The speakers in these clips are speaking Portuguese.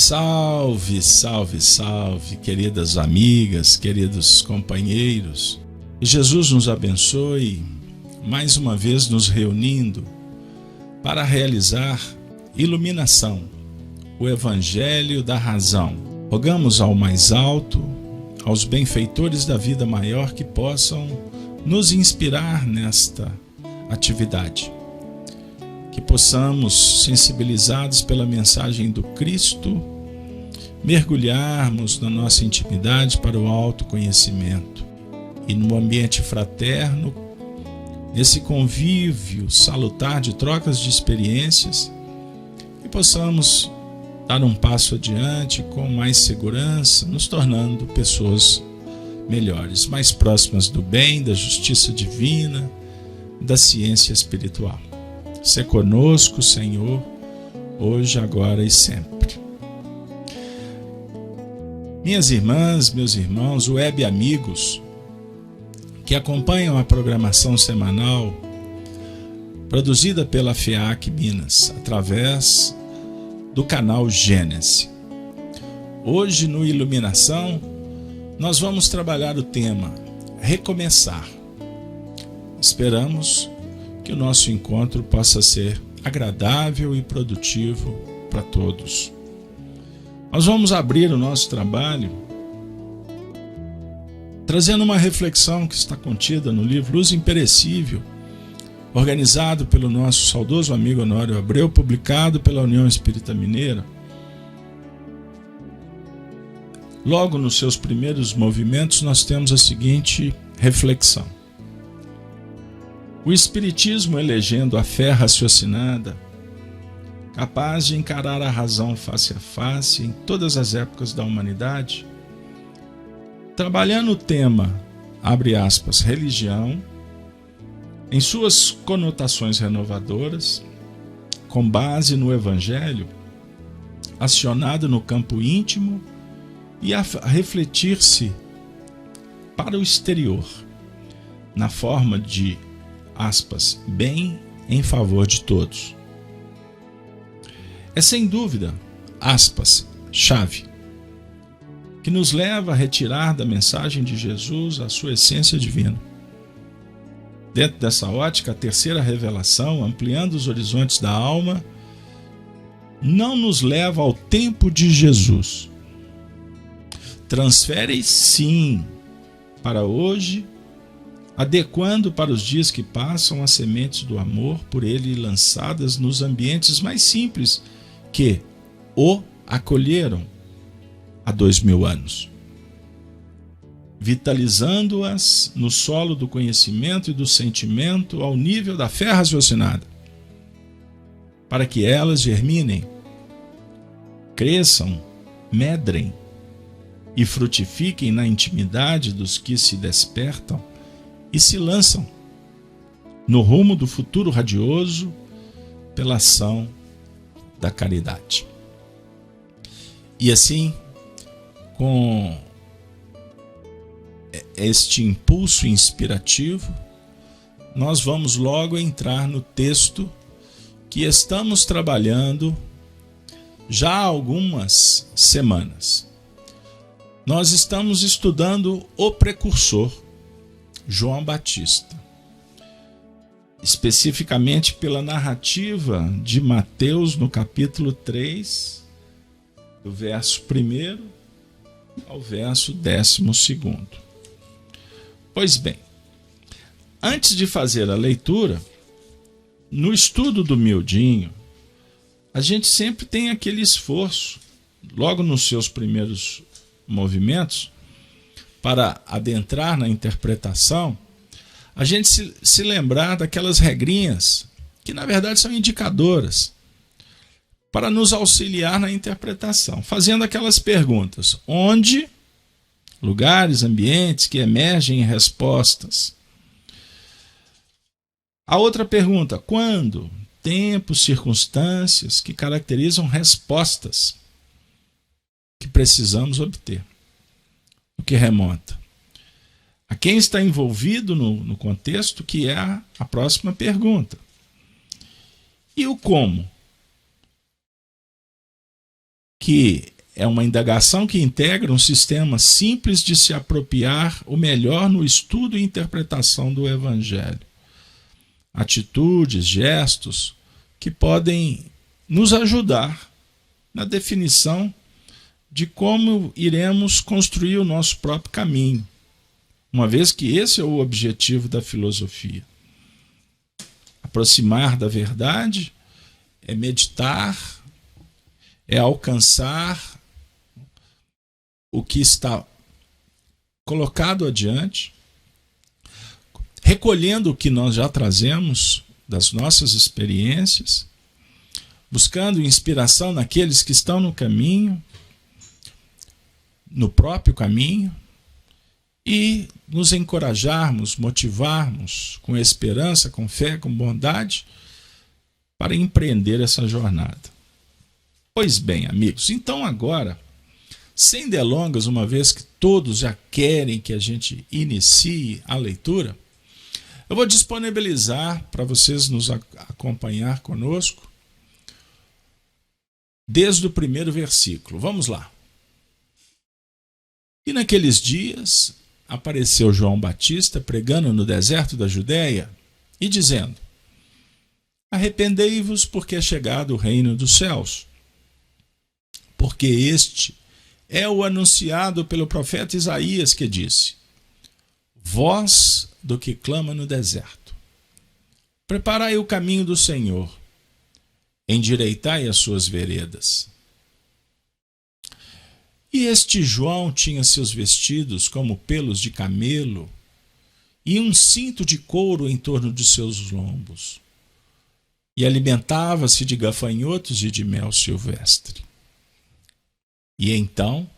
Salve, salve, salve, queridas amigas, queridos companheiros. Que Jesus nos abençoe, mais uma vez nos reunindo para realizar iluminação, o Evangelho da Razão. Rogamos ao mais alto, aos benfeitores da vida maior que possam nos inspirar nesta atividade. Que possamos, sensibilizados pela mensagem do Cristo, mergulharmos na nossa intimidade para o autoconhecimento e no ambiente fraterno, nesse convívio salutar de trocas de experiências, que possamos dar um passo adiante com mais segurança, nos tornando pessoas melhores, mais próximas do bem, da justiça divina, da ciência espiritual. Sê conosco, Senhor, hoje, agora e sempre. Minhas irmãs, meus irmãos, web amigos que acompanham a programação semanal produzida pela FEAC Minas, através do canal Gênesis. Hoje, no Iluminação, nós vamos trabalhar o tema Recomeçar. Esperamos que o nosso encontro possa ser agradável e produtivo para todos. Nós vamos abrir o nosso trabalho trazendo uma reflexão que está contida no livro Luz Imperecível, organizado pelo nosso saudoso amigo Honório Abreu, publicado pela União Espírita Mineira. Logo nos seus primeiros movimentos nós temos a seguinte reflexão: o Espiritismo elegendo a fé raciocinada, capaz de encarar a razão face a face em todas as épocas da humanidade, trabalhando o tema, abre aspas, religião, em suas conotações renovadoras, com base no Evangelho, acionado no campo íntimo e a refletir-se para o exterior, na forma de aspas, bem em favor de todos. É sem dúvida, aspas, chave, que nos leva a retirar da mensagem de Jesus a sua essência divina. Dentro dessa ótica, a terceira revelação, ampliando os horizontes da alma, não nos leva ao tempo de Jesus. Transfere, sim, para hoje, adequando para os dias que passam as sementes do amor por ele lançadas nos ambientes mais simples que o acolheram há 2000 anos, vitalizando-as no solo do conhecimento e do sentimento ao nível da fé raciocinada, para que elas germinem, cresçam, medrem e frutifiquem na intimidade dos que se despertam e se lançam no rumo do futuro radioso pela ação da caridade. E assim, com este impulso inspirativo, nós vamos logo entrar no texto que estamos trabalhando já há algumas semanas. Nós estamos estudando o precursor, João Batista, especificamente pela narrativa de Mateus no capítulo 3, do verso 1 ao verso 12. Pois bem, antes de fazer a leitura, no estudo do miudinho, a gente sempre tem aquele esforço, logo nos seus primeiros movimentos, para adentrar na interpretação, a gente se lembrar daquelas regrinhas, que na verdade são indicadoras, para nos auxiliar na interpretação, fazendo aquelas perguntas: onde, lugares, ambientes que emergem em respostas. A outra pergunta: quando, tempos, circunstâncias que caracterizam respostas que precisamos obter. O que remonta a quem está envolvido no contexto, que é a próxima pergunta. E o como, que é uma indagação que integra um sistema simples de se apropriar o melhor no estudo e interpretação do Evangelho. Atitudes, gestos que podem nos ajudar na definição de como iremos construir o nosso próprio caminho, uma vez que esse é o objetivo da filosofia. Aproximar da verdade é meditar, é alcançar o que está colocado adiante, recolhendo o que nós já trazemos das nossas experiências, buscando inspiração naqueles que estão no caminho, no próprio caminho, e nos encorajarmos, motivarmos com esperança, com fé, com bondade, para empreender essa jornada. Pois bem, amigos, então agora, sem delongas, uma vez que todos já querem que a gente inicie a leitura, eu vou disponibilizar para vocês nos acompanhar conosco desde o primeiro versículo. Vamos lá. E naqueles dias apareceu João Batista pregando no deserto da Judéia e dizendo: arrependei-vos, porque é chegado o reino dos céus. Porque este é o anunciado pelo profeta Isaías, que disse: voz do que clama no deserto, preparai o caminho do Senhor, endireitai as suas veredas. E este João tinha seus vestidos como pelos de camelo e um cinto de couro em torno de seus lombos, e alimentava-se de gafanhotos e de mel silvestre. E então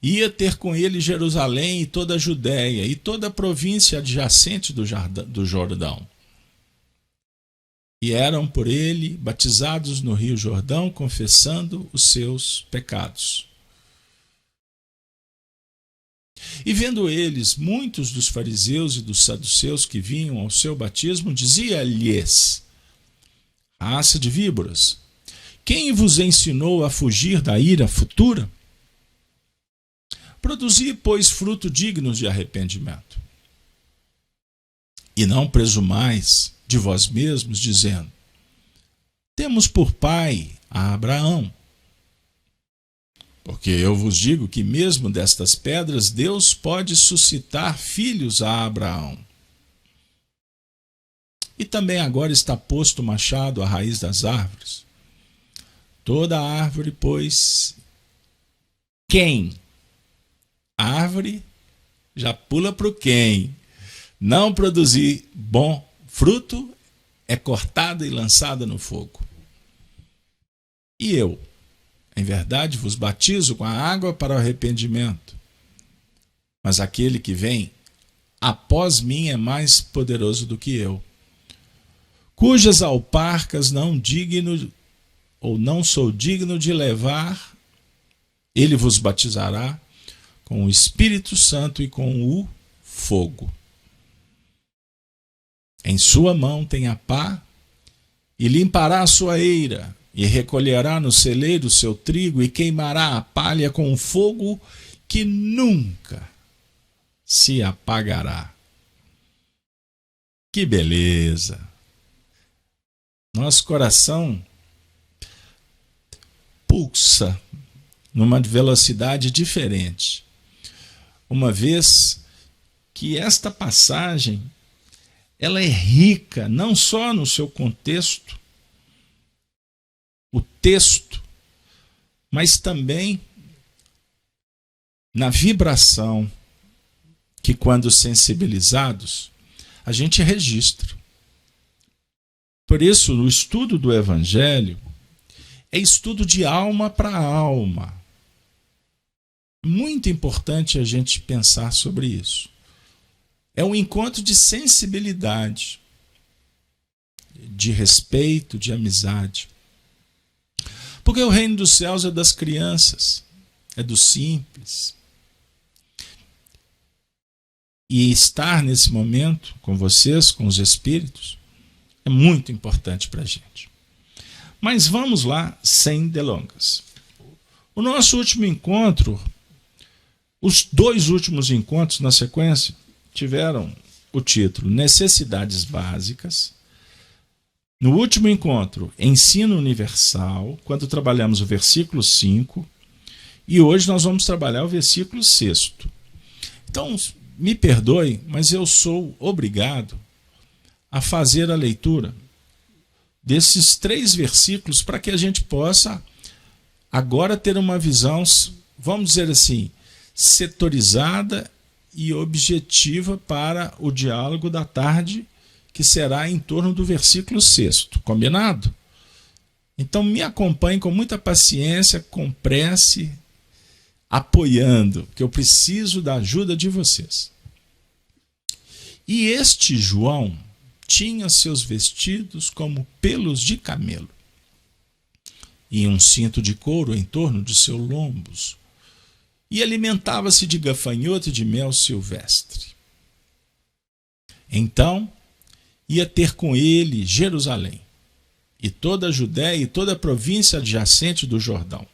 ia ter com ele Jerusalém e toda a Judéia e toda a província adjacente do Jordão. E eram por ele batizados no rio Jordão, confessando os seus pecados. E vendo eles muitos dos fariseus e dos saduceus que vinham ao seu batismo, dizia-lhes: raça de víboras, quem vos ensinou a fugir da ira futura? Produzi, pois, fruto digno de arrependimento. E não presumais de vós mesmos, dizendo: temos por pai a Abraão. Porque eu vos digo que mesmo destas pedras Deus pode suscitar filhos a Abraão. E também agora está posto o machado à raiz das árvores. Toda árvore, pois, quem? A árvore já pula para o quem. Não produzir bom fruto é cortada e lançada no fogo. E eu, em verdade, vos batizo com a água para o arrependimento. Mas aquele que vem após mim é mais poderoso do que eu, cujas alparcas não sou digno de levar. Ele vos batizará com o Espírito Santo e com o fogo. Em sua mão tem a pá, e limpará a sua eira, e recolherá no celeiro o seu trigo, e queimará a palha com um fogo que nunca se apagará. Que beleza! Nosso coração pulsa numa velocidade diferente, uma vez que esta passagem ela é rica não só no seu contexto, o texto, mas também na vibração que, quando sensibilizados, a gente registra. Por isso, o estudo do Evangelho é estudo de alma para alma. Muito importante a gente pensar sobre isso. É um encontro de sensibilidade, de respeito, de amizade. Porque o reino dos céus é das crianças, é do simples. E estar nesse momento com vocês, com os espíritos, é muito importante para a gente. Mas vamos lá, sem delongas. O nosso último encontro, os dois últimos encontros na sequência, tiveram o título Necessidades Básicas. No último encontro, Ensino Universal, quando trabalhamos o versículo 5, e hoje nós vamos trabalhar o versículo 6. Então, me perdoe, mas eu sou obrigado a fazer a leitura desses 3 versículos para que a gente possa agora ter uma visão, vamos dizer assim, setorizada e objetiva para o diálogo da tarde, que será em torno do versículo 6. Combinado? Então me acompanhe com muita paciência, com prece, apoiando, porque eu preciso da ajuda de vocês. E este João tinha seus vestidos como pelos de camelo, e um cinto de couro em torno de seus lombos, e alimentava-se de gafanhoto e de mel silvestre. Então ia ter com ele Jerusalém, e toda a Judéia e toda a província adjacente do Jordão.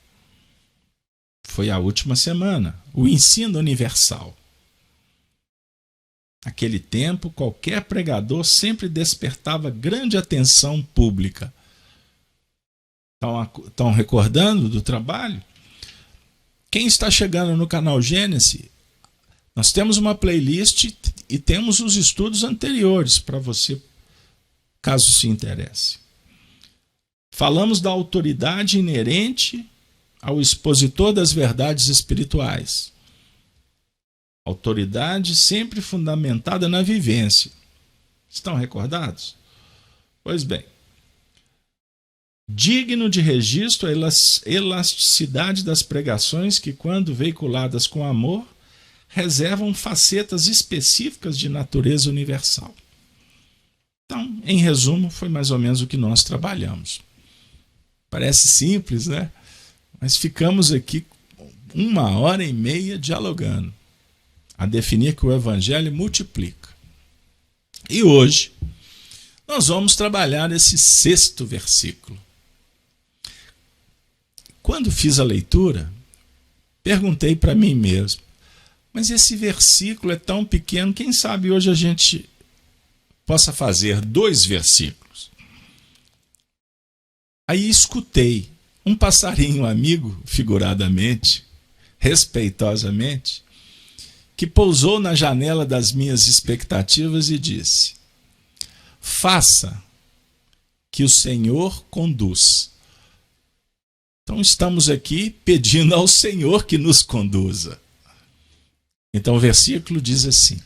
Foi a última semana, o ensino universal. Naquele tempo, qualquer pregador sempre despertava grande atenção pública. Estão recordando do trabalho? Quem está chegando no canal Gênesis, nós temos uma playlist e temos os estudos anteriores para você, caso se interesse. Falamos da autoridade inerente ao expositor das verdades espirituais. Autoridade sempre fundamentada na vivência. Estão recordados? Pois bem. Digno de registro a elasticidade das pregações que, quando veiculadas com amor, reservam facetas específicas de natureza universal. Então, em resumo, foi mais ou menos o que nós trabalhamos. Parece simples, né? Mas ficamos aqui 1h30 dialogando, a definir que o Evangelho multiplica. E hoje, nós vamos trabalhar esse 6º versículo. Quando fiz a leitura, perguntei para mim mesmo, mas esse versículo é tão pequeno, quem sabe hoje a gente possa fazer 2 versículos. Aí escutei um passarinho amigo, figuradamente, respeitosamente, que pousou na janela das minhas expectativas e disse: faça que o Senhor conduz. Então estamos aqui pedindo ao Senhor que nos conduza. Então o versículo diz assim: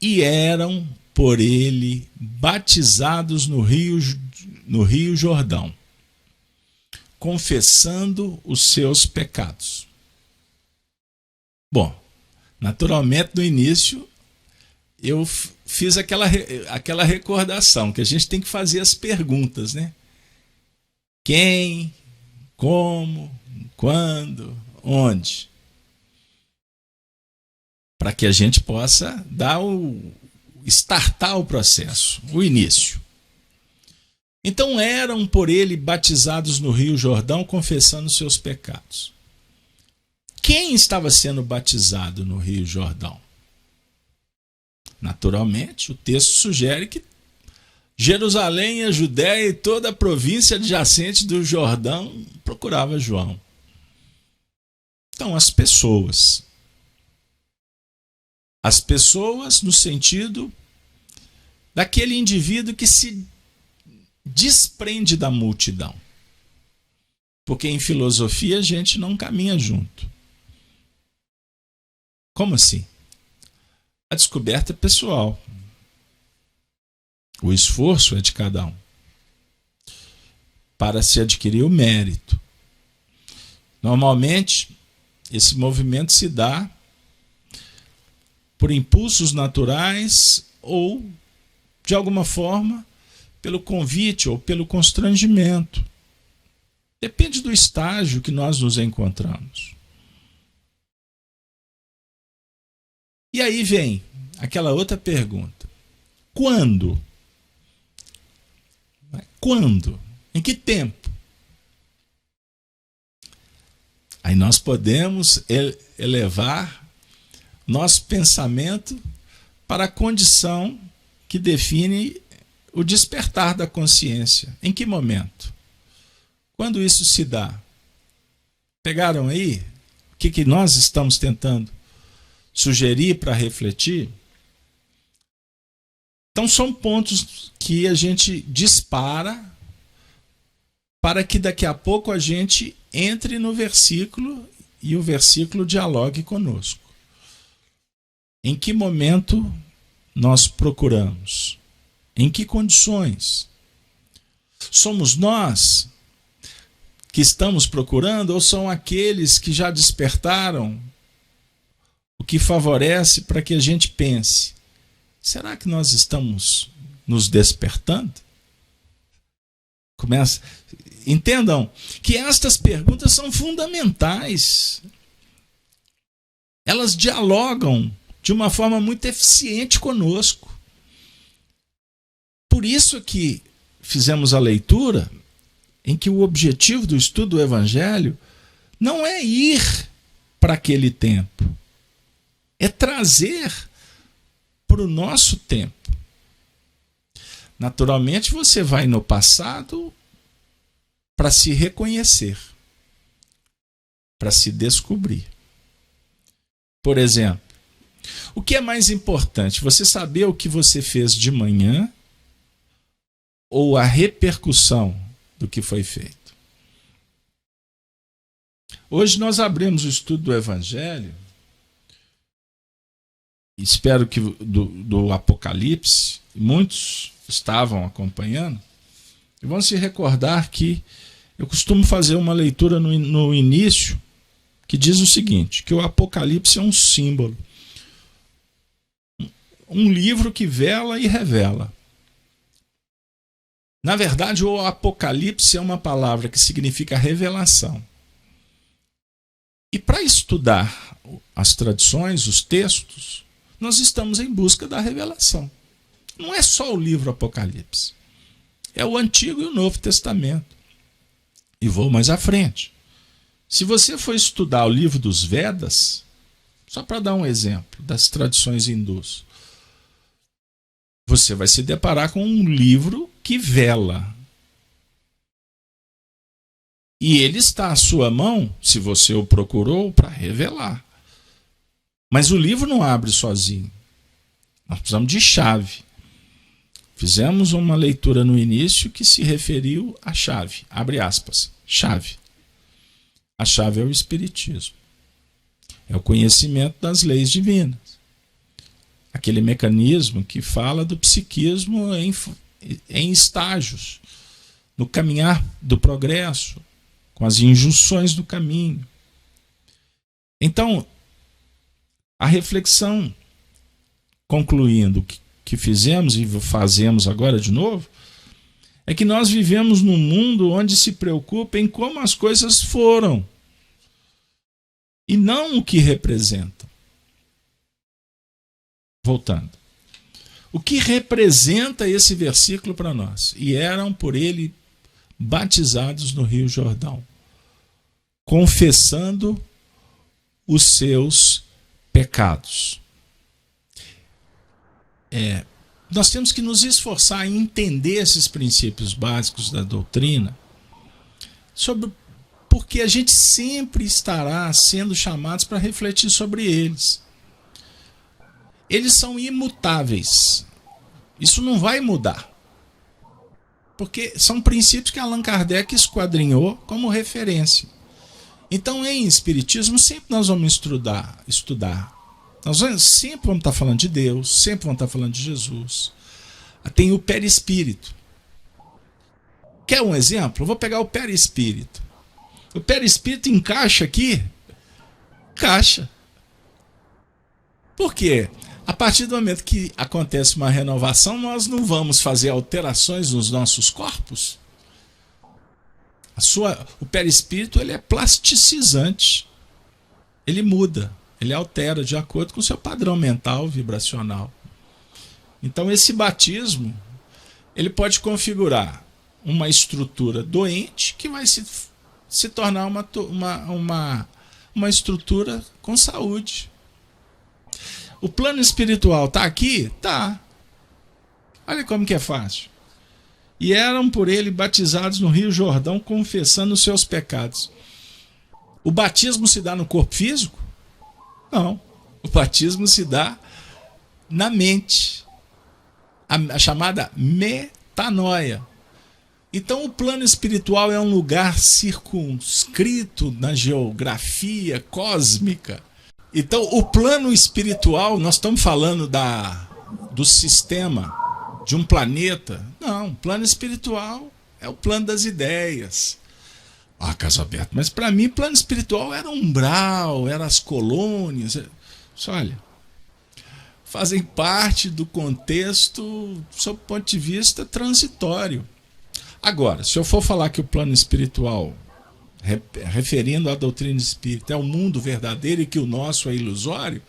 e eram por ele batizados no rio Jordão, confessando os seus pecados. Bom, naturalmente no início eu fiz aquela recordação, que a gente tem que fazer as perguntas, né? Quem, como, quando, onde? Para que a gente possa startar o processo, o início. Então eram por ele batizados no rio Jordão, confessando seus pecados. Quem estava sendo batizado no rio Jordão? Naturalmente, o texto sugere que Jerusalém, a Judéia e toda a província adjacente do Jordão procurava João. Então, as pessoas no sentido daquele indivíduo que se desprende da multidão. Porque em filosofia a gente não caminha junto. Como assim? A descoberta é pessoal. O esforço é de cada um. Para se adquirir o mérito. Normalmente, esse movimento se dá por impulsos naturais ou, de alguma forma, pelo convite ou pelo constrangimento. Depende do estágio que nós nos encontramos. E aí vem aquela outra pergunta. Quando? Quando? Em que tempo? Aí nós podemos elevar nosso pensamento para a condição que define o despertar da consciência. Em que momento? Quando isso se dá? Pegaram aí? O que nós estamos tentando sugerir para refletir? Então são pontos que a gente dispara para que daqui a pouco a gente entre no versículo e o versículo dialogue conosco. Em que momento nós procuramos? Em que condições? Somos nós que estamos procurando ou são aqueles que já despertaram, o que favorece para que a gente pense? Será que nós estamos nos despertando? Entendam que estas perguntas são fundamentais. Elas dialogam de uma forma muito eficiente conosco. Por isso que fizemos a leitura em que o objetivo do estudo do Evangelho não é ir para aquele tempo, é trazer para o nosso tempo. Naturalmente você vai no passado para se reconhecer, para se descobrir. Por exemplo, o que é mais importante? Você saber o que você fez de manhã ou a repercussão do que foi feito? Hoje nós abrimos o estudo do Evangelho, espero que do Apocalipse, muitos estavam acompanhando, e vão se recordar que eu costumo fazer uma leitura no início que diz o seguinte, que o Apocalipse é um símbolo, um livro que vela e revela. Na verdade, o Apocalipse é uma palavra que significa revelação. E para estudar as tradições, os textos, nós estamos em busca da revelação. Não é só o livro Apocalipse. É o Antigo e o Novo Testamento. E vou mais à frente. Se você for estudar o livro dos Vedas, só para dar um exemplo das tradições hindus, você vai se deparar com um livro que vela. E ele está à sua mão, se você o procurou, para revelar. Mas o livro não abre sozinho. Nós precisamos de chave. Fizemos uma leitura no início que se referiu à chave. Abre aspas. Chave. A chave é o Espiritismo. É o conhecimento das leis divinas. Aquele mecanismo que fala do psiquismo em estágios, no caminhar do progresso, com as injunções do caminho. Então, a reflexão, concluindo que fizemos e fazemos agora de novo, é que nós vivemos num mundo onde se preocupa em como as coisas foram e não o que representam. Voltando. O que representa esse versículo para nós? E eram por ele batizados no Rio Jordão, confessando os seus pecados. Nós temos que nos esforçar em entender esses princípios básicos da doutrina, porque a gente sempre estará sendo chamados para refletir sobre eles. Eles são imutáveis. Isso não vai mudar. Porque são princípios que Allan Kardec esquadrinhou como referência. Então, em Espiritismo, sempre nós vamos estudar. Nós sempre vamos estar falando de Deus, sempre vamos estar falando de Jesus. Tem o perispírito. Quer um exemplo? Eu vou pegar o perispírito. O perispírito encaixa aqui? Encaixa. Por quê? A partir do momento que acontece uma renovação, nós não vamos fazer alterações nos nossos corpos. O perispírito ele é plasticizante. Ele muda, ele altera de acordo com o seu padrão mental, vibracional. Então esse batismo, ele pode configurar uma estrutura doente que vai se tornar uma estrutura com saúde. O plano espiritual está aqui? Tá. Olha como que é fácil. E eram por ele batizados no Rio Jordão, confessando os seus pecados. O batismo se dá no corpo físico? Não. O batismo se dá na mente. A chamada metanoia. Então o plano espiritual é um lugar circunscrito na geografia cósmica. Então o plano espiritual, nós estamos falando do sistema, de um planeta. Não, o plano espiritual é o plano das ideias. Caso aberto. Mas para mim, plano espiritual era umbral, era as colônias. Olha, fazem parte do contexto, sob o ponto de vista transitório. Agora, se eu for falar que o plano espiritual, referindo à doutrina espírita, é o mundo verdadeiro e que o nosso é ilusório,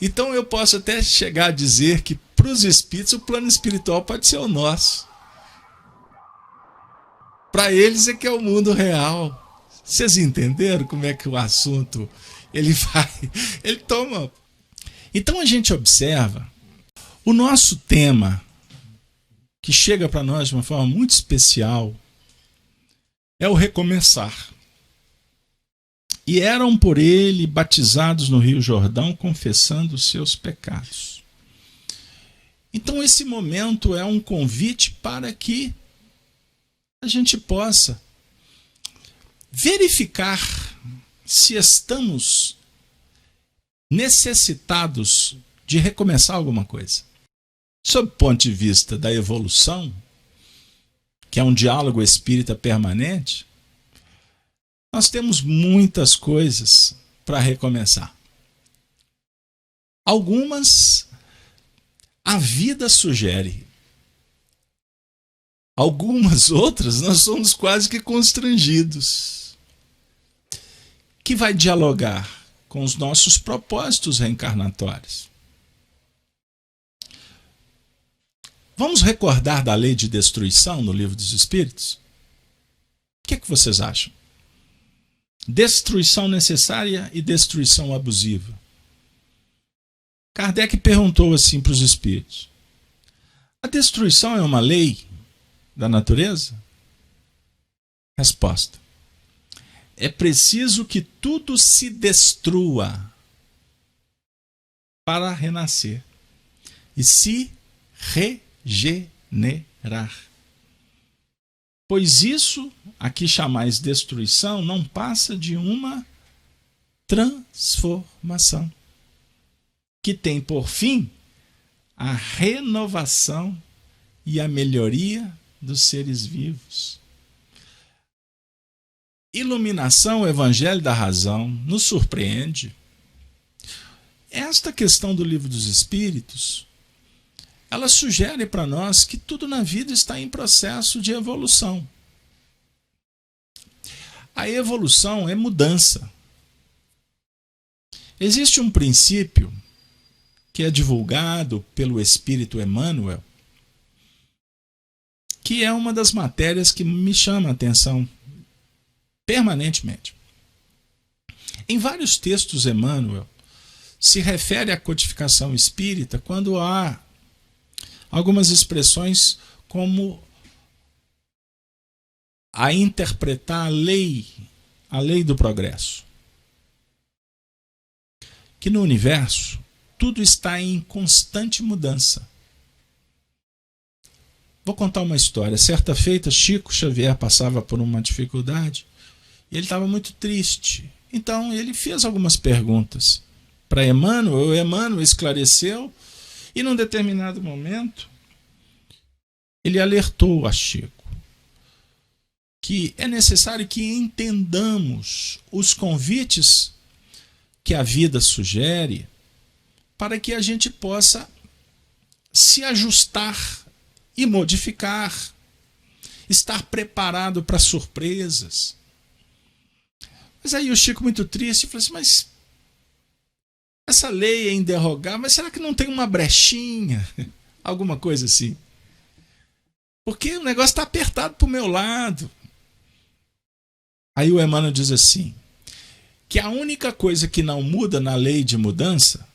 então eu posso até chegar a dizer que para os espíritos o plano espiritual pode ser o nosso. Para eles é que é o mundo real. Vocês entenderam como é que o assunto ele toma. Então a gente observa o nosso tema, que chega para nós de uma forma muito especial, é o recomeçar. E eram por ele batizados no Rio Jordão, confessando os seus pecados. Então esse momento é um convite para que a gente possa verificar se estamos necessitados de recomeçar alguma coisa. Sob o ponto de vista da evolução, que é um diálogo espírita permanente, nós temos muitas coisas para recomeçar. Algumas a vida sugere. Algumas outras nós somos quase que constrangidos. Que vai dialogar com os nossos propósitos reencarnatórios. Vamos recordar da lei de destruição no Livro dos Espíritos? O que vocês acham? Destruição necessária e destruição abusiva. Kardec perguntou assim para os espíritos: a destruição é uma lei da natureza? Resposta: é preciso que tudo se destrua para renascer e se regenerar. Pois isso, aqui chamais destruição, não passa de uma transformação, que tem por fim a renovação e a melhoria dos seres vivos. Iluminação, o Evangelho da Razão, nos surpreende. Esta questão do Livro dos Espíritos, ela sugere para nós que tudo na vida está em processo de evolução. A evolução é mudança. Existe um princípio que é divulgado pelo Espírito Emmanuel, que é uma das matérias que me chama a atenção permanentemente. Em vários textos, Emmanuel se refere à codificação espírita quando há algumas expressões como a interpretar a lei do progresso. Que no universo tudo está em constante mudança. Vou contar uma história. Certa feita, Chico Xavier passava por uma dificuldade e ele estava muito triste. Então ele fez algumas perguntas para Emmanuel. O Emmanuel esclareceu e num determinado momento ele alertou a Chico que é necessário que entendamos os convites que a vida sugere para que a gente possa se ajustar e modificar, estar preparado para surpresas. Mas aí o Chico, muito triste, falou assim: mas essa lei é inderrogável, mas será que não tem uma brechinha? Alguma coisa assim. Porque o negócio está apertado para o meu lado. Aí o Emmanuel diz assim: que a única coisa que não muda na lei de mudança,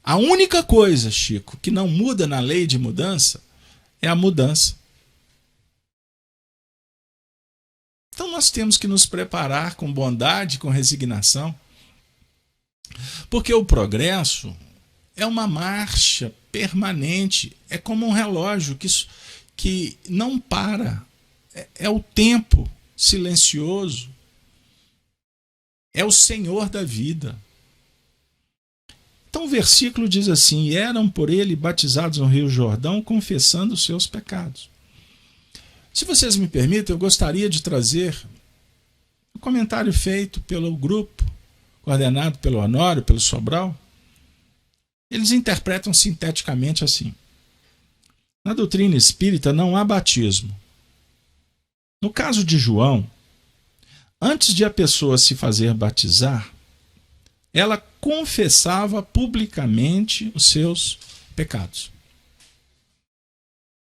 a única coisa, Chico, que não muda na lei de mudança é a mudança. Então nós temos que nos preparar com bondade, com resignação, porque o progresso é uma marcha permanente, é como um relógio que não para, é o tempo silencioso, é o Senhor da vida. Então o versículo diz assim: e eram por ele batizados no Rio Jordão, confessando os seus pecados. Se vocês me permitem, eu gostaria de trazer um comentário feito pelo grupo, coordenado pelo Honório, pelo Sobral. Eles interpretam sinteticamente assim: na doutrina espírita não há batismo. No caso de João, antes de a pessoa se fazer batizar, ela confessava publicamente os seus pecados.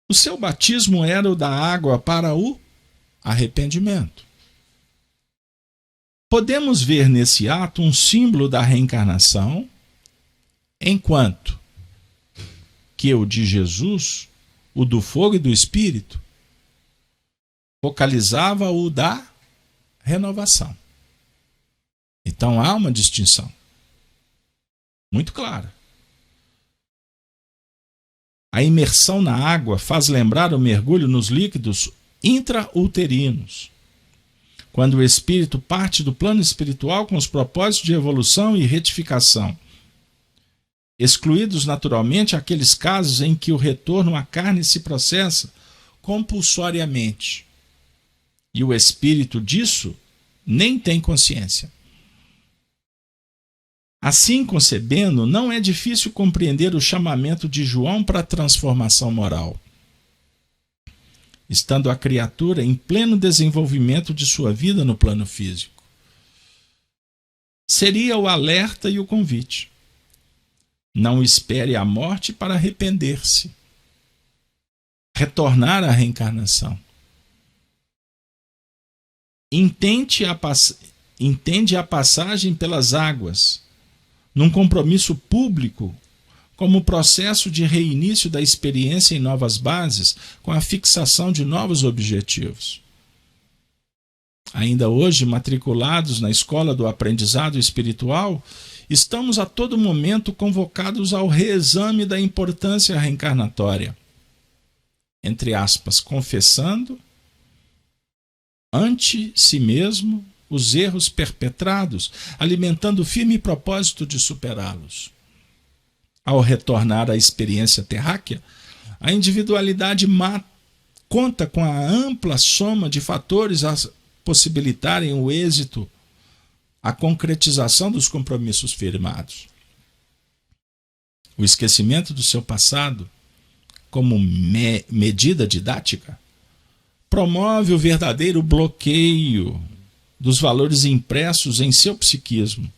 O seu batismo era o da água para o arrependimento. Podemos ver nesse ato um símbolo da reencarnação, enquanto que o de Jesus, o do fogo e do Espírito, focalizava o da renovação. Então há uma distinção muito clara. A imersão na água faz lembrar o mergulho nos líquidos intrauterinos, quando o espírito parte do plano espiritual com os propósitos de evolução e retificação, excluídos naturalmente aqueles casos em que o retorno à carne se processa compulsoriamente, e o espírito disso nem tem consciência. Assim concebendo, não é difícil compreender o chamamento de João para a transformação moral, estando a criatura em pleno desenvolvimento de sua vida no plano físico. Seria o alerta e o convite: não espere a morte para arrepender-se, retornar à reencarnação. Entende a passagem pelas águas, num compromisso público, como processo de reinício da experiência em novas bases, com a fixação de novos objetivos. Ainda hoje, matriculados na escola do aprendizado espiritual, estamos a todo momento convocados ao reexame da importância reencarnatória, entre aspas, confessando ante si mesmo os erros perpetrados, alimentando o firme propósito de superá-los. Ao retornar à experiência terráquea, a individualidade conta com a ampla soma de fatores a possibilitarem o êxito, a concretização dos compromissos firmados. O esquecimento do seu passado, como medida didática, promove o verdadeiro bloqueio dos valores impressos em seu psiquismo,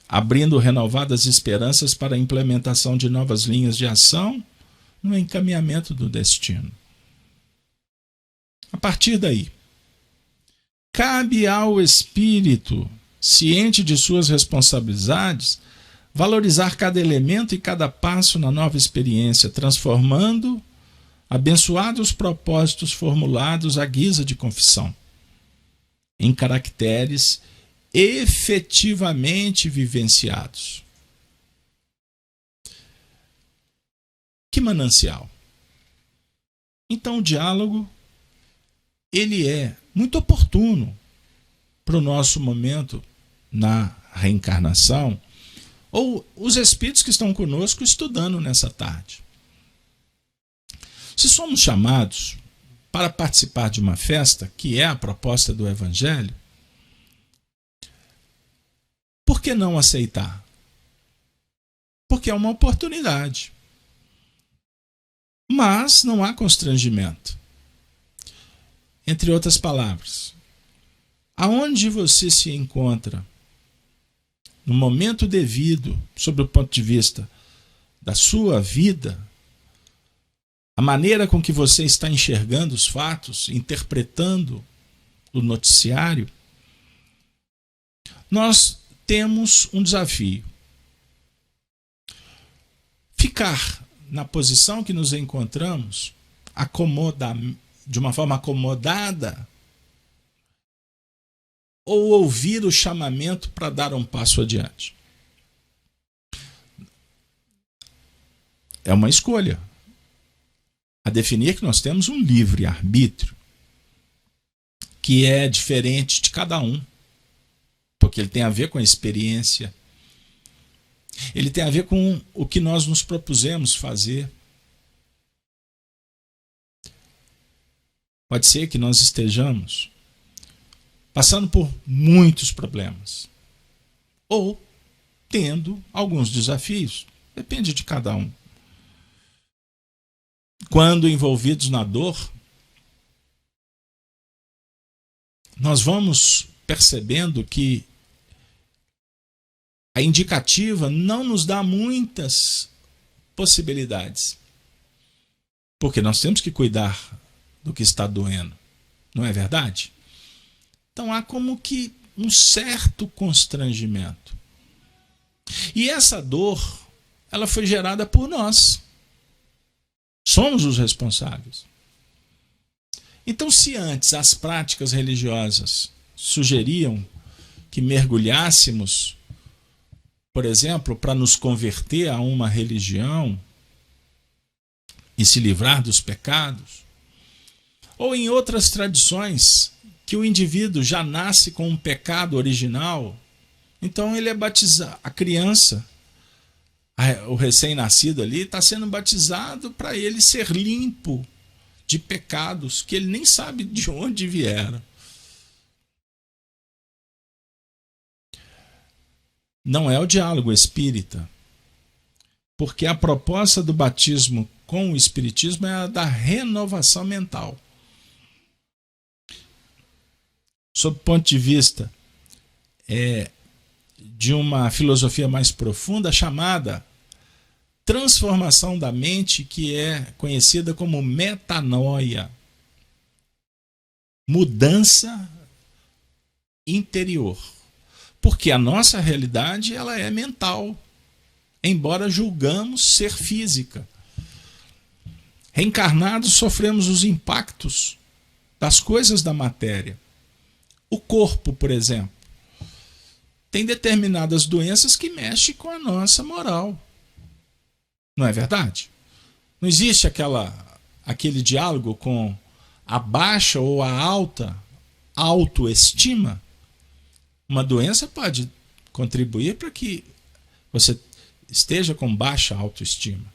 abrindo renovadas esperanças para a implementação de novas linhas de ação no encaminhamento do destino. A partir daí, cabe ao espírito, ciente de suas responsabilidades, valorizar cada elemento e cada passo na nova experiência, transformando abençoados propósitos formulados à guisa de confissão em caracteres efetivamente vivenciados. Que manancial! Então o diálogo ele é muito oportuno para o nosso momento na reencarnação, ou os espíritos que estão conosco estudando nessa tarde. Se somos chamados para participar de uma festa, que é a proposta do Evangelho, por que não aceitar? Porque é uma oportunidade. Mas não há constrangimento. Entre outras palavras, aonde você se encontra, no momento devido, sob o ponto de vista da sua vida, a maneira com que você está enxergando os fatos, interpretando o noticiário, nós temos um desafio. Ficar na posição que nos encontramos, de uma forma acomodada, ou ouvir o chamamento para dar um passo adiante. É uma escolha. A definir que nós temos um livre-arbítrio, que é diferente de cada um, porque ele tem a ver com a experiência, ele tem a ver com o que nós nos propusemos fazer. Pode ser que nós estejamos passando por muitos problemas, ou tendo alguns desafios, depende de cada um. Quando envolvidos na dor, nós vamos percebendo que a indicativa não nos dá muitas possibilidades, porque nós temos que cuidar do que está doendo, não é verdade? Então há como que um certo constrangimento. E essa dor, ela foi gerada por nós. Somos os responsáveis. Então, se antes as práticas religiosas sugeriam que mergulhássemos, por exemplo, para nos converter a uma religião e se livrar dos pecados, ou em outras tradições que o indivíduo já nasce com um pecado original, então ele é batizado, a criança, o recém-nascido ali, está sendo batizado para ele ser limpo de pecados que ele nem sabe de onde vieram. Não é o diálogo espírita, porque a proposta do batismo com o espiritismo é a da renovação mental. Sob o ponto de vista de uma filosofia mais profunda, chamada transformação da mente, que é conhecida como metanoia, mudança interior. Porque a nossa realidade ela é mental, embora julgamos ser física. Reencarnados, sofremos os impactos das coisas da matéria. O corpo, por exemplo, tem determinadas doenças que mexem com a nossa moral. Não é verdade? Não existe aquele diálogo com a baixa ou a alta autoestima. Uma doença pode contribuir para que você esteja com baixa autoestima.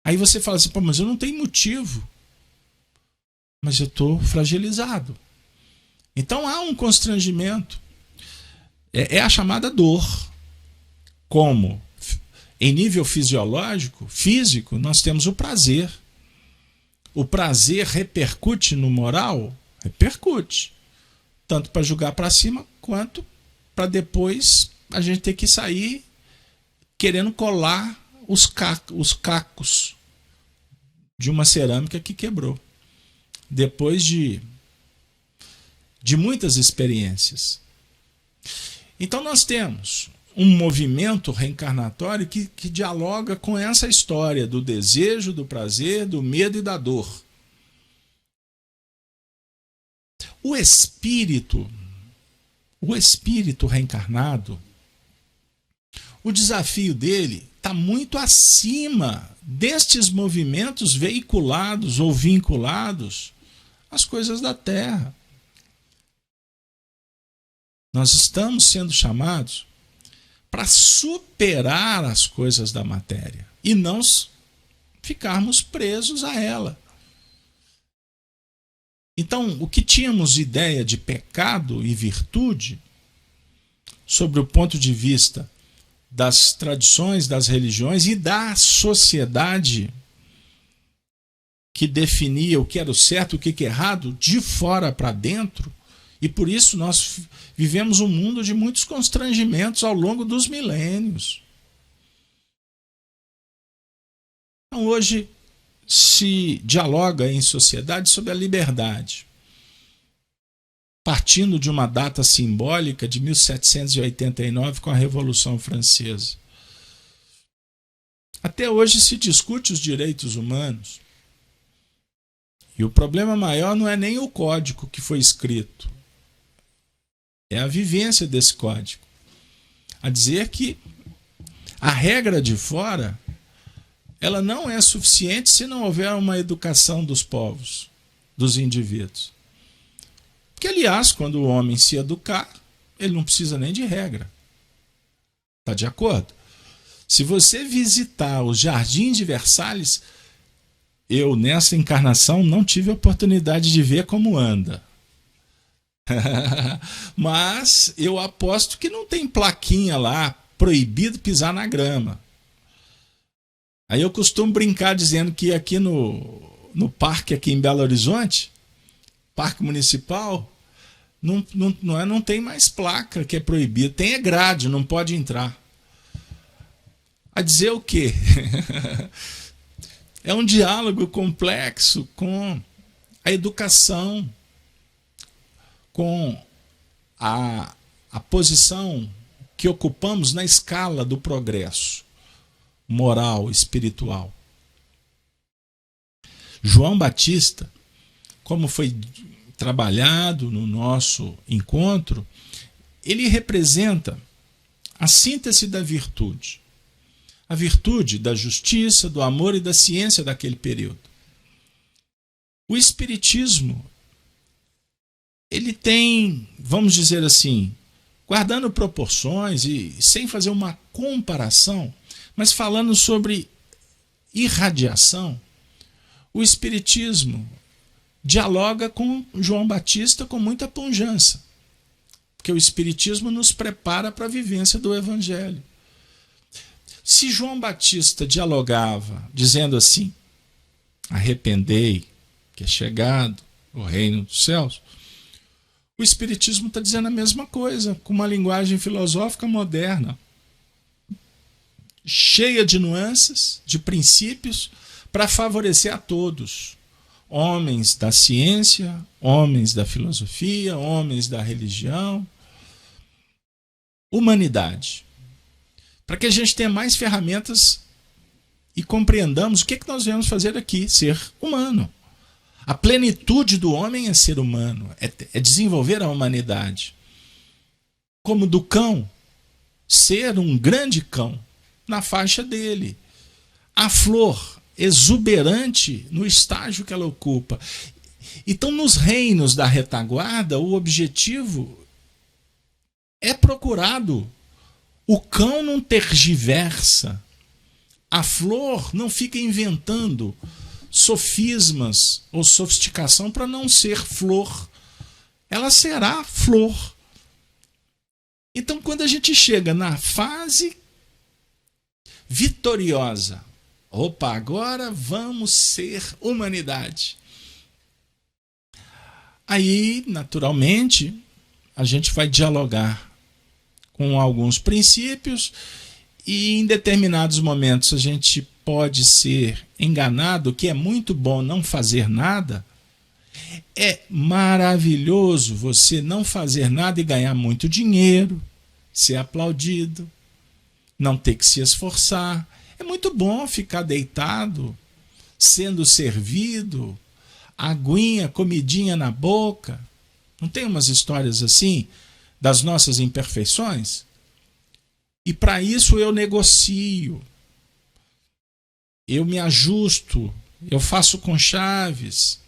Aí você fala assim, mas eu não tenho motivo. Mas eu estou fragilizado. Então há um constrangimento. É a chamada dor. Como em nível fisiológico, físico, nós temos o prazer. O prazer repercute no moral? Repercute. Tanto para jogar para cima, quanto para depois a gente ter que sair querendo colar os cacos de uma cerâmica que quebrou. Depois de muitas experiências. Então nós temos um movimento reencarnatório que dialoga com essa história do desejo, do prazer, do medo e da dor. O espírito reencarnado, o desafio dele está muito acima destes movimentos veiculados ou vinculados às coisas da Terra. Nós estamos sendo chamados para superar as coisas da matéria e não ficarmos presos a ela. Então, o que tínhamos ideia de pecado e virtude, sobre o ponto de vista das tradições, das religiões e da sociedade que definia o que era o certo, o que é errado, de fora para dentro, e por isso nós vivemos um mundo de muitos constrangimentos ao longo dos milênios. Então, hoje se dialoga em sociedade sobre a liberdade. partindo de uma data simbólica de 1789 com a Revolução Francesa. Até hoje se discute os direitos humanos. E o problema maior não é nem o código que foi escrito, é a vivência desse código. A dizer que a regra de fora, ela não é suficiente se não houver uma educação dos povos, dos indivíduos. Porque, aliás, quando o homem se educar, ele não precisa nem de regra. Está de acordo? Se você visitar os Jardins de Versalhes, eu, nessa encarnação, não tive a oportunidade de ver como anda. Mas eu aposto que não tem plaquinha lá, proibido pisar na grama. Aí eu costumo brincar dizendo que aqui no parque, aqui em Belo Horizonte, parque municipal, não tem mais placa que é proibido. Tem é grade, não pode entrar. A dizer o quê? É um diálogo complexo com a educação, com a posição que ocupamos na escala do progresso moral, espiritual. João Batista, como foi trabalhado no nosso encontro, ele representa a síntese da virtude. A virtude da justiça, do amor e da ciência daquele período. O Espiritismo, ele tem, vamos dizer assim, guardando proporções e sem fazer uma comparação, mas falando sobre irradiação, o Espiritismo dialoga com João Batista com muita pujança, porque o Espiritismo nos prepara para a vivência do Evangelho. Se João Batista dialogava dizendo assim, arrependei, que é chegado o reino dos céus, o Espiritismo está dizendo a mesma coisa, com uma linguagem filosófica moderna, cheia de nuances, de princípios, para favorecer a todos. Homens da ciência, homens da filosofia, homens da religião, humanidade. Para que a gente tenha mais ferramentas e compreendamos o que nós viemos fazer aqui, ser humano. A plenitude do homem é ser humano, é desenvolver a humanidade. Como do cão, ser um grande cão na faixa dele. A flor exuberante no estágio que ela ocupa. Então, nos reinos da retaguarda, o objetivo é procurado. O cão não tergiversa. A flor não fica inventando sofismas ou sofisticação para não ser flor. Ela será flor. Então, quando a gente chega na fase vitoriosa, opa, agora vamos ser humanidade. Aí, naturalmente, a gente vai dialogar com alguns princípios e em determinados momentos a gente pode ser enganado, que é muito bom não fazer nada. É maravilhoso você não fazer nada e ganhar muito dinheiro, ser aplaudido, não ter que se esforçar. É muito bom ficar deitado, sendo servido, aguinha, comidinha na boca. Não tem umas histórias assim das nossas imperfeições? E para isso eu negocio, eu me ajusto, eu faço conchaves,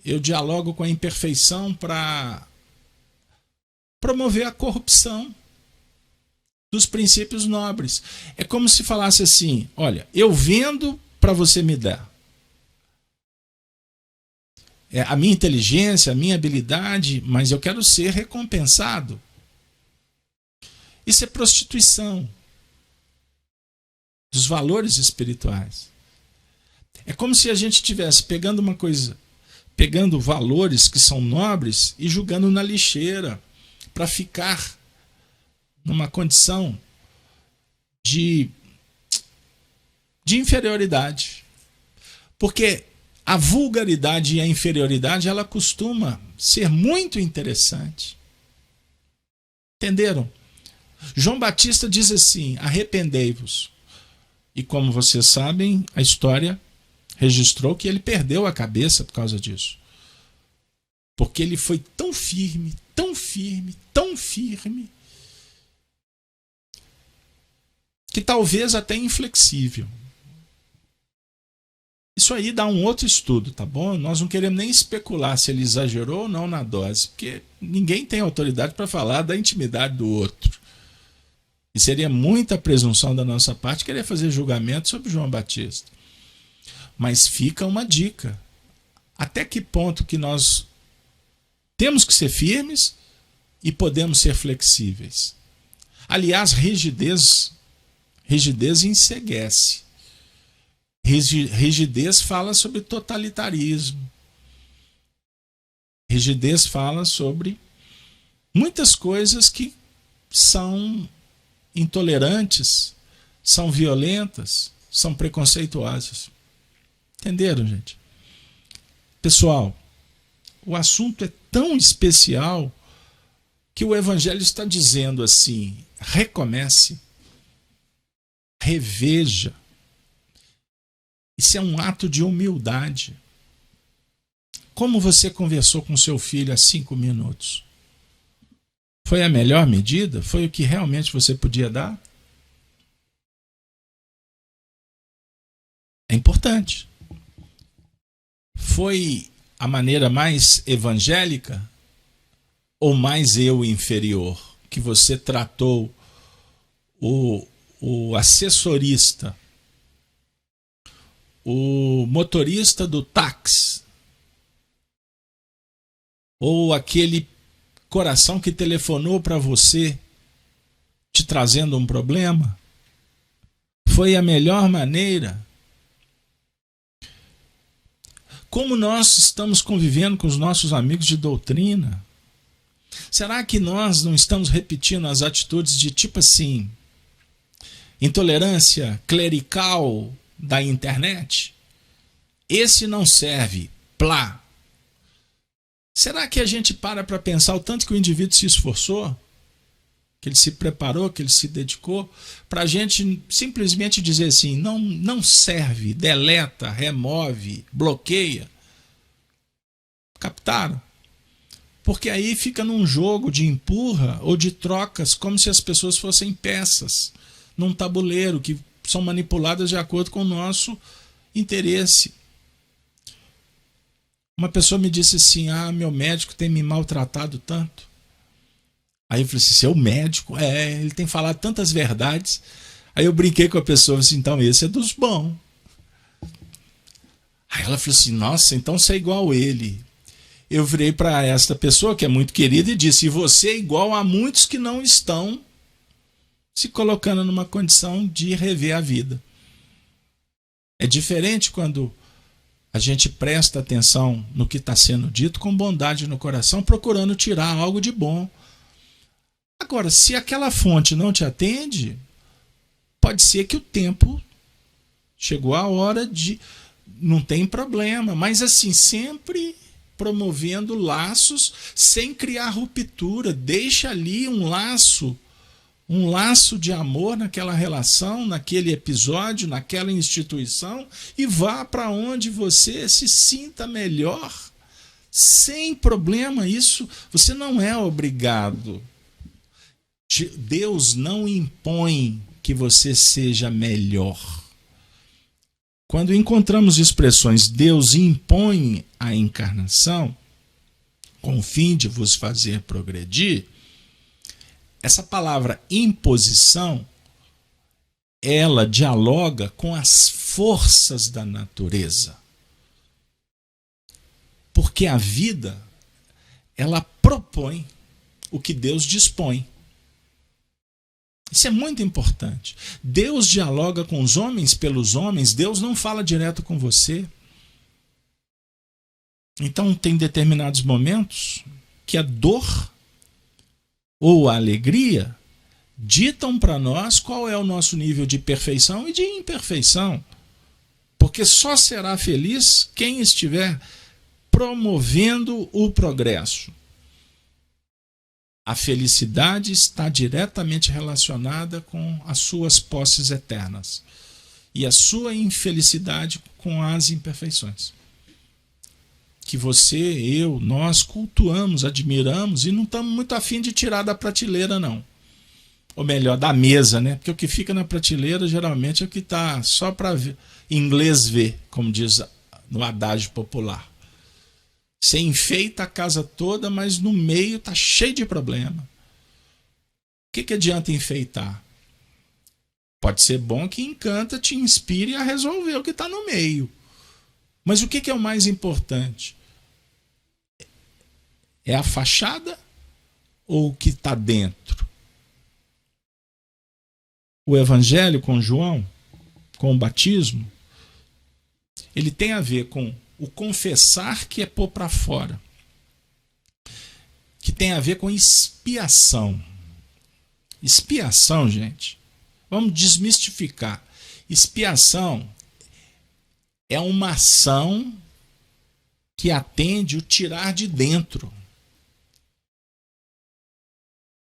eu dialogo com a imperfeição para promover a corrupção dos princípios nobres. É como se falasse assim, olha, eu vendo para você me dar. É a minha inteligência, a minha habilidade, mas eu quero ser recompensado. Isso é prostituição dos valores espirituais. É como se a gente estivesse pegando uma coisa, pegando valores que são nobres e jogando na lixeira para ficar numa condição de inferioridade. Porque a vulgaridade e a inferioridade, ela costuma ser muito interessante. Entenderam? João Batista diz assim: arrependei-vos. E como vocês sabem, a história registrou que ele perdeu a cabeça por causa disso. Porque ele foi tão firme, tão firme, tão firme, que talvez até inflexível. Isso aí dá um outro estudo, tá bom? Nós não queremos nem especular se ele exagerou ou não na dose, porque ninguém tem autoridade para falar da intimidade do outro. E seria muita presunção da nossa parte querer fazer julgamento sobre João Batista. Mas fica uma dica. Até que ponto que nós temos que ser firmes e podemos ser flexíveis? Aliás, rigidez enceguece. Rigidez fala sobre totalitarismo. Rigidez fala sobre muitas coisas que são intolerantes, são violentas, são preconceituosas. Entenderam, gente? Pessoal, o assunto é tão especial que o Evangelho está dizendo assim: recomece, reveja. Isso é um ato de humildade. Como você conversou com seu filho há 5 minutos? Foi a melhor medida? Foi o que realmente você podia dar? É importante. Foi a maneira mais evangélica ou mais eu inferior que você tratou o assessorista, o motorista do táxi, ou aquele coração que telefonou para você te trazendo um problema? Foi a melhor maneira? Como nós estamos convivendo com os nossos amigos de doutrina? Será que nós não estamos repetindo as atitudes de tipo assim, intolerância clerical da internet? Esse não serve, plá. Será que a gente para pensar o tanto que o indivíduo se esforçou, que ele se preparou, que ele se dedicou, para a gente simplesmente dizer assim, não serve, deleta, remove, bloqueia? Captaram? Porque aí fica num jogo de empurra ou de trocas, como se as pessoas fossem peças, num tabuleiro, que são manipuladas de acordo com o nosso interesse. Uma pessoa me disse assim: meu médico tem me maltratado tanto. Aí eu falei assim: seu médico? Ele tem falado tantas verdades. Aí eu brinquei com a pessoa assim: então esse é dos bons. Aí ela falou assim: nossa, então você é igual a ele. Eu virei para esta pessoa, que é muito querida, e disse: e você é igual a muitos que não estão se colocando numa condição de rever a vida. É diferente quando a gente presta atenção no que está sendo dito com bondade no coração, procurando tirar algo de bom. Agora, se aquela fonte não te atende, pode ser que o tempo chegou a hora de... Não tem problema, mas assim, sempre promovendo laços sem criar ruptura. Deixa ali um laço de amor naquela relação, naquele episódio, naquela instituição, e vá para onde você se sinta melhor, sem problema. Isso você não é obrigado. Deus não impõe que você seja melhor. Quando encontramos expressões Deus impõe a encarnação com o fim de vos fazer progredir, essa palavra imposição, ela dialoga com as forças da natureza. Porque a vida, ela propõe o que Deus dispõe. Isso é muito importante. Deus dialoga com os homens pelos homens, Deus não fala direto com você. Então tem determinados momentos que a dor ou a alegria ditam para nós qual é o nosso nível de perfeição e de imperfeição. Porque só será feliz quem estiver promovendo o progresso. A felicidade está diretamente relacionada com as suas posses eternas e a sua infelicidade com as imperfeições. Que você, eu, nós cultuamos, admiramos e não estamos muito afim de tirar da prateleira, não. Ou melhor, da mesa, né? Porque o que fica na prateleira geralmente é o que está só para inglês ver, como diz no adágio popular. Você enfeita a casa toda, mas no meio está cheio de problema. O que adianta enfeitar? Pode ser bom que encanta, te inspire a resolver o que está no meio. Mas o que é o mais importante? É a fachada ou o que está dentro? O evangelho com João, com o batismo, ele tem a ver com o confessar, que é pôr para fora, que tem a ver com expiação. Expiação, gente, vamos desmistificar. Expiação é uma ação que atende o tirar de dentro.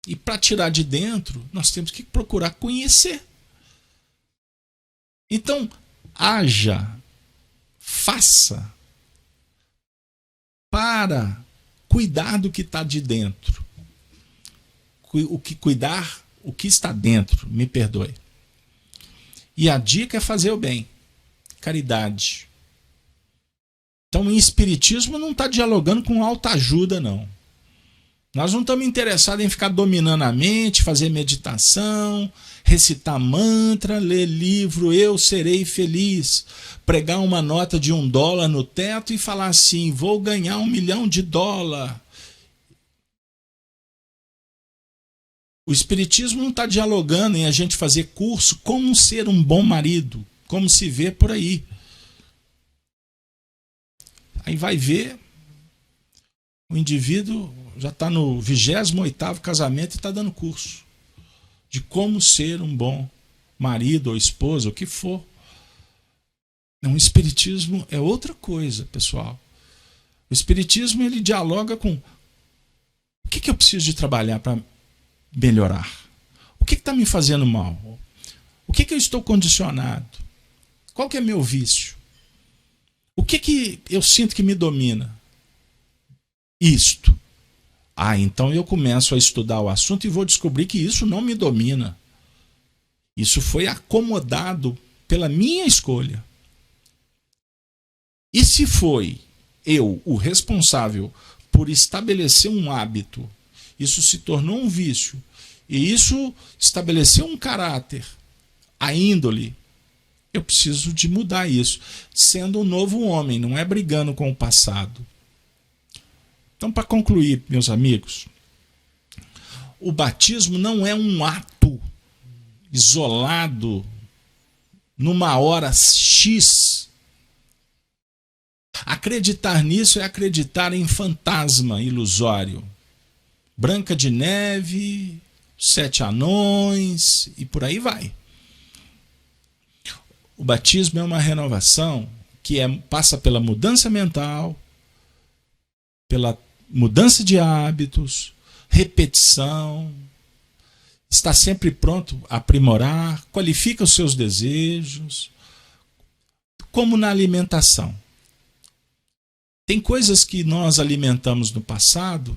E para tirar de dentro, nós temos que procurar conhecer. Então, haja, faça para cuidar do que está de dentro. Cuidar o que está dentro, me perdoe. E a dica é fazer o bem. Caridade. Então, o espiritismo não está dialogando com autoajuda, não. Nós não estamos interessados em ficar dominando a mente, fazer meditação, recitar mantra, ler livro, eu serei feliz, pregar uma nota de $1 no teto e falar assim, vou ganhar $1 milhão. O espiritismo não está dialogando em a gente fazer curso como ser um bom marido, como se vê por aí. Aí vai ver, o indivíduo já está no 28º casamento e está dando curso de como ser um bom marido ou esposa, o que for. Não, o espiritismo é outra coisa, pessoal. O espiritismo ele dialoga com o que eu preciso de trabalhar para melhorar? O que está me fazendo mal? O que eu estou condicionado? Qual que é meu vício? O que eu sinto que me domina? Isto. Então eu começo a estudar o assunto e vou descobrir que isso não me domina. Isso foi acomodado pela minha escolha. E se foi eu o responsável por estabelecer um hábito, isso se tornou um vício, e isso estabeleceu um caráter, a índole, eu preciso de mudar isso, sendo um novo homem, não é brigando com o passado. Então, para concluir, meus amigos, o batismo não é um ato isolado numa hora X. Acreditar nisso é acreditar em fantasma ilusório. Branca de Neve, 7 anões e por aí vai. O batismo é uma renovação que passa pela mudança mental, pela mudança de hábitos, repetição, está sempre pronto a aprimorar, qualifica os seus desejos, como na alimentação. Tem coisas que nós alimentamos no passado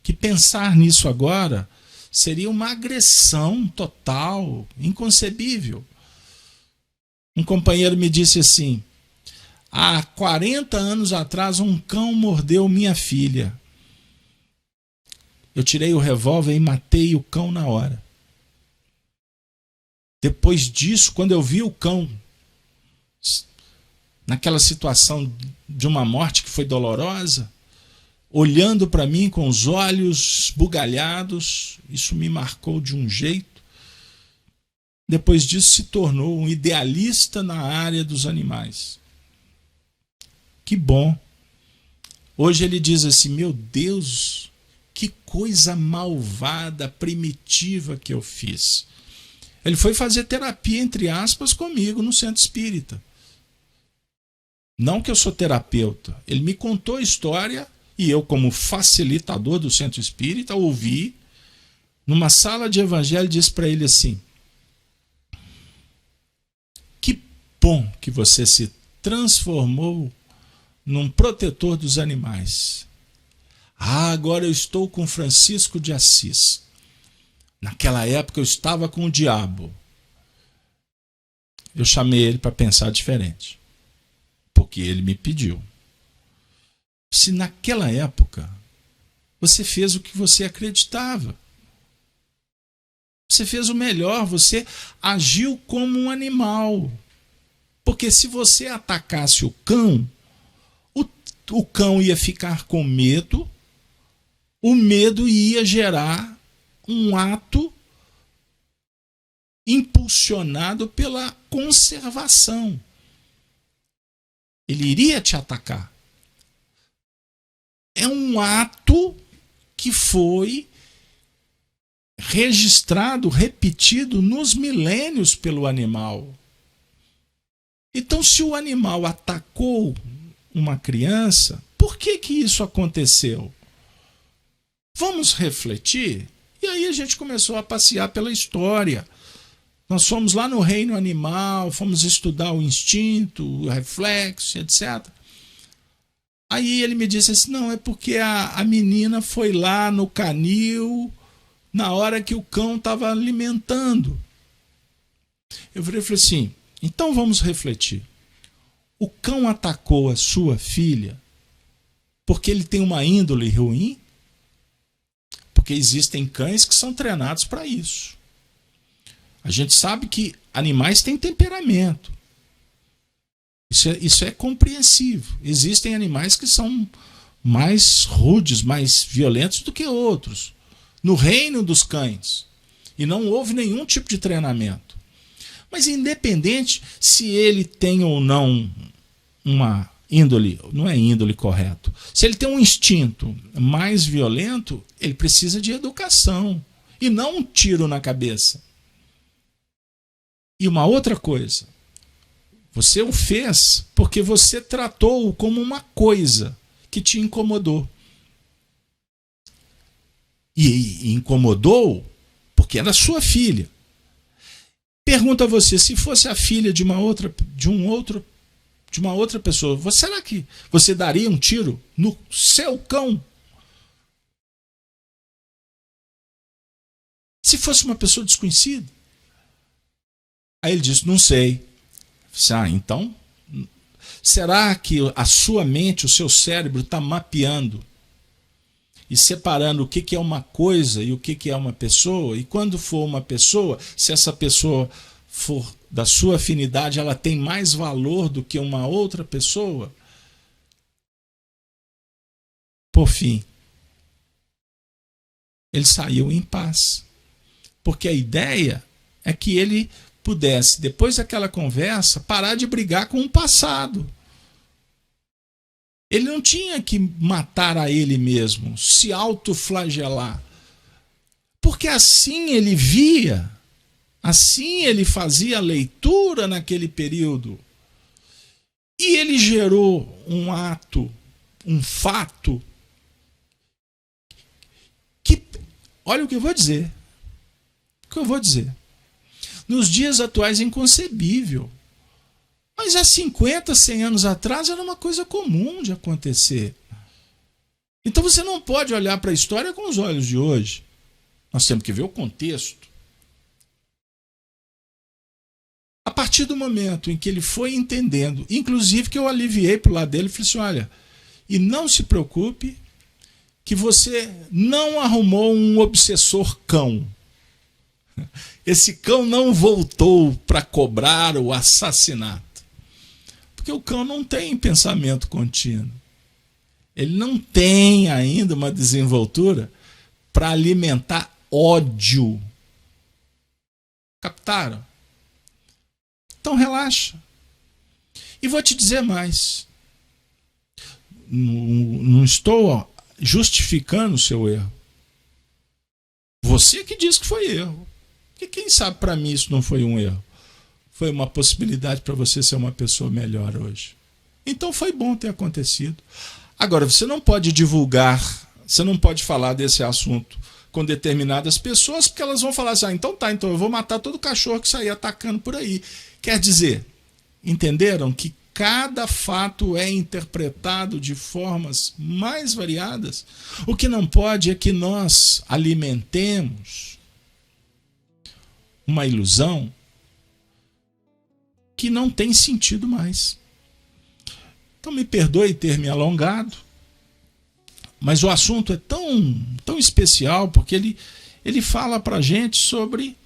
que pensar nisso agora seria uma agressão total, inconcebível. Um companheiro me disse assim, há 40 anos atrás um cão mordeu minha filha. Eu tirei o revólver e matei o cão na hora. Depois disso, quando eu vi o cão naquela situação de uma morte que foi dolorosa, olhando para mim com os olhos bugalhados, isso me marcou de um jeito. Depois disso se tornou um idealista na área dos animais. Que bom. Hoje ele diz assim, meu Deus, que coisa malvada, primitiva que eu fiz. Ele foi fazer terapia, entre aspas, comigo no centro espírita. Não que eu sou terapeuta. Ele me contou a história e eu, como facilitador do centro espírita, ouvi. Numa sala de evangelho, disse para ele assim: que bom que você se transformou num protetor dos animais. Ah, agora eu estou com Francisco de Assis. Naquela época eu estava com o diabo. Eu chamei ele para pensar diferente, porque ele me pediu. Se naquela época você fez o que você acreditava, você fez o melhor, você agiu como um animal. Porque se você atacasse o cão ia ficar com medo, o medo ia gerar um ato impulsionado pela conservação. Ele iria te atacar. É um ato que foi registrado, repetido nos milênios pelo animal. Então, se o animal atacou uma criança, por que isso aconteceu? Vamos refletir? E aí a gente começou a passear pela história. Nós fomos lá no reino animal, fomos estudar o instinto, o reflexo, etc. Aí ele me disse assim: não, é porque a menina foi lá no canil na hora que o cão estava alimentando. Eu falei assim: então vamos refletir. O cão atacou a sua filha porque ele tem uma índole ruim? Porque existem cães que são treinados para isso. A gente sabe que animais têm temperamento. Isso é compreensível. Existem animais que são mais rudes, mais violentos do que outros. No reino dos cães. E não houve nenhum tipo de treinamento. Mas independente se ele tem ou não uma índole, não é índole correto. Se ele tem um instinto mais violento, ele precisa de educação. E não um tiro na cabeça. E uma outra coisa. Você o fez porque você tratou-o como uma coisa que te incomodou. E incomodou porque era sua filha. Pergunta a você, se fosse a filha de uma outra pessoa, será que você daria um tiro no seu cão? Se fosse uma pessoa desconhecida? Aí ele disse: não sei. Então, será que a sua mente, o seu cérebro está mapeando e separando o que é uma coisa e o que é uma pessoa? E quando for uma pessoa, se essa pessoa for da sua afinidade, ela tem mais valor do que uma outra pessoa? Por fim, ele saiu em paz. Porque a ideia é que ele pudesse, depois daquela conversa, parar de brigar com o passado. Ele não tinha que matar a ele mesmo, se autoflagelar. Porque assim ele via, assim ele fazia a leitura naquele período. E ele gerou um ato, um fato, que, olha o que eu vou dizer. Nos dias atuais é inconcebível. Mas há 50, 100 anos atrás era uma coisa comum de acontecer. Então você não pode olhar para a história com os olhos de hoje. Nós temos que ver o contexto. A partir do momento em que ele foi entendendo, inclusive que eu aliviei para o lado dele, falei assim: olha, e não se preocupe que você não arrumou um obsessor cão. Esse cão não voltou para cobrar o assassinato. Porque o cão não tem pensamento contínuo. Ele não tem ainda uma desenvoltura para alimentar ódio. Captaram? Então relaxa. E vou te dizer mais. Não estou justificando o seu erro. Você que diz que foi erro. Porque quem sabe para mim isso não foi um erro. Foi uma possibilidade para você ser uma pessoa melhor hoje. Então foi bom ter acontecido. Agora, você não pode divulgar, você não pode falar desse assunto com determinadas pessoas, porque elas vão falar assim, então eu vou matar todo cachorro que sair atacando por aí. Quer dizer, entenderam que cada fato é interpretado de formas mais variadas? O que não pode é que nós alimentemos uma ilusão que não tem sentido mais. Então me perdoe ter me alongado, mas o assunto é tão especial, porque ele fala para a gente sobre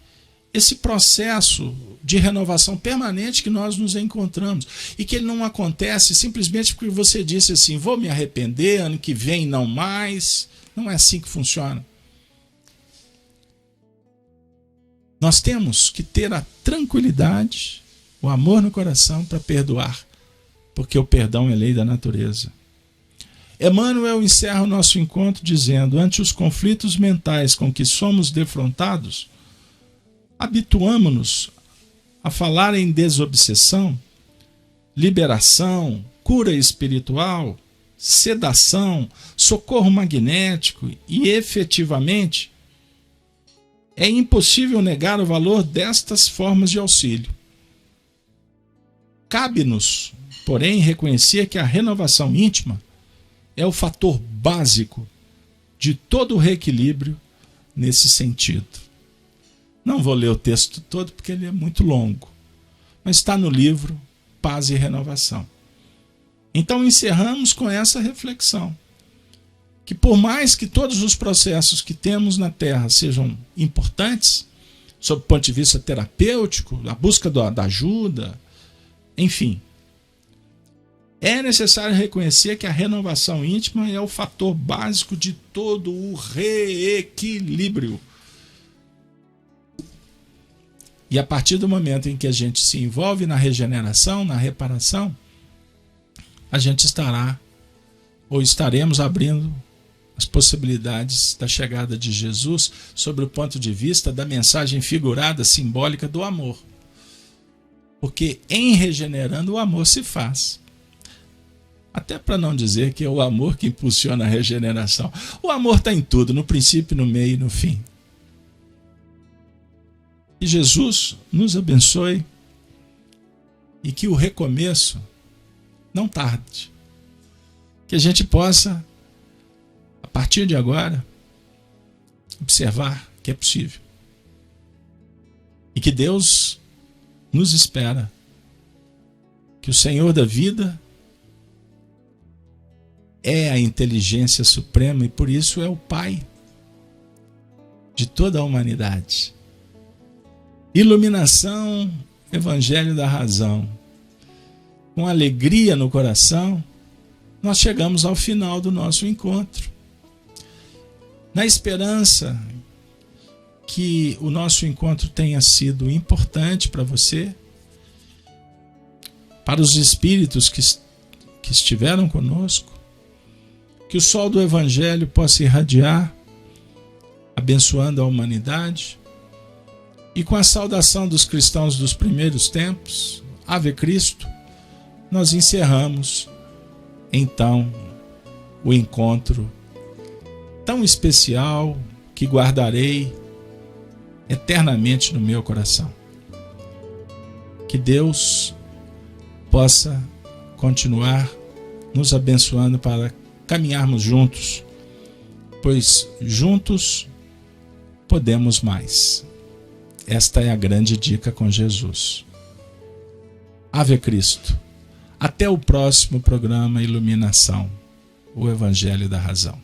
esse processo de renovação permanente que nós nos encontramos, e que ele não acontece simplesmente porque você disse assim, vou me arrepender, ano que vem não mais. Não é assim que funciona. Nós temos que ter a tranquilidade, o amor no coração para perdoar, porque o perdão é lei da natureza. Emmanuel encerra o nosso encontro dizendo, ante os conflitos mentais com que somos defrontados, habituamo-nos a falar em desobsessão, liberação, cura espiritual, sedação, socorro magnético e, efetivamente, é impossível negar o valor destas formas de auxílio. Cabe-nos, porém, reconhecer que a renovação íntima é o fator básico de todo o reequilíbrio nesse sentido. Não vou ler o texto todo porque ele é muito longo, mas está no livro Paz e Renovação. Então encerramos com essa reflexão, que por mais que todos os processos que temos na Terra sejam importantes, sob o ponto de vista terapêutico, a busca da ajuda, enfim, é necessário reconhecer que a renovação íntima é o fator básico de todo o reequilíbrio. E a partir do momento em que a gente se envolve na regeneração, na reparação, a gente estaremos abrindo as possibilidades da chegada de Jesus sob o ponto de vista da mensagem figurada, simbólica do amor. Porque em regenerando o amor se faz. Até para não dizer que é o amor que impulsiona a regeneração. O amor está em tudo, no princípio, no meio e no fim. Que Jesus nos abençoe e que o recomeço não tarde. Que a gente possa, a partir de agora, observar que é possível. E que Deus nos espera. Que o Senhor da vida é a inteligência suprema e por isso é o Pai de toda a humanidade. Iluminação, Evangelho da Razão. Com alegria no coração, nós chegamos ao final do nosso encontro. Na esperança que o nosso encontro tenha sido importante para você, para os espíritos que estiveram conosco, que o sol do Evangelho possa irradiar, abençoando a humanidade, e com a saudação dos cristãos dos primeiros tempos, Ave Cristo, nós encerramos, então, o encontro tão especial que guardarei eternamente no meu coração. Que Deus possa continuar nos abençoando para caminharmos juntos, pois juntos podemos mais. Esta é a grande dica com Jesus. Ave Cristo. Até o próximo programa Iluminação, o Evangelho da Razão.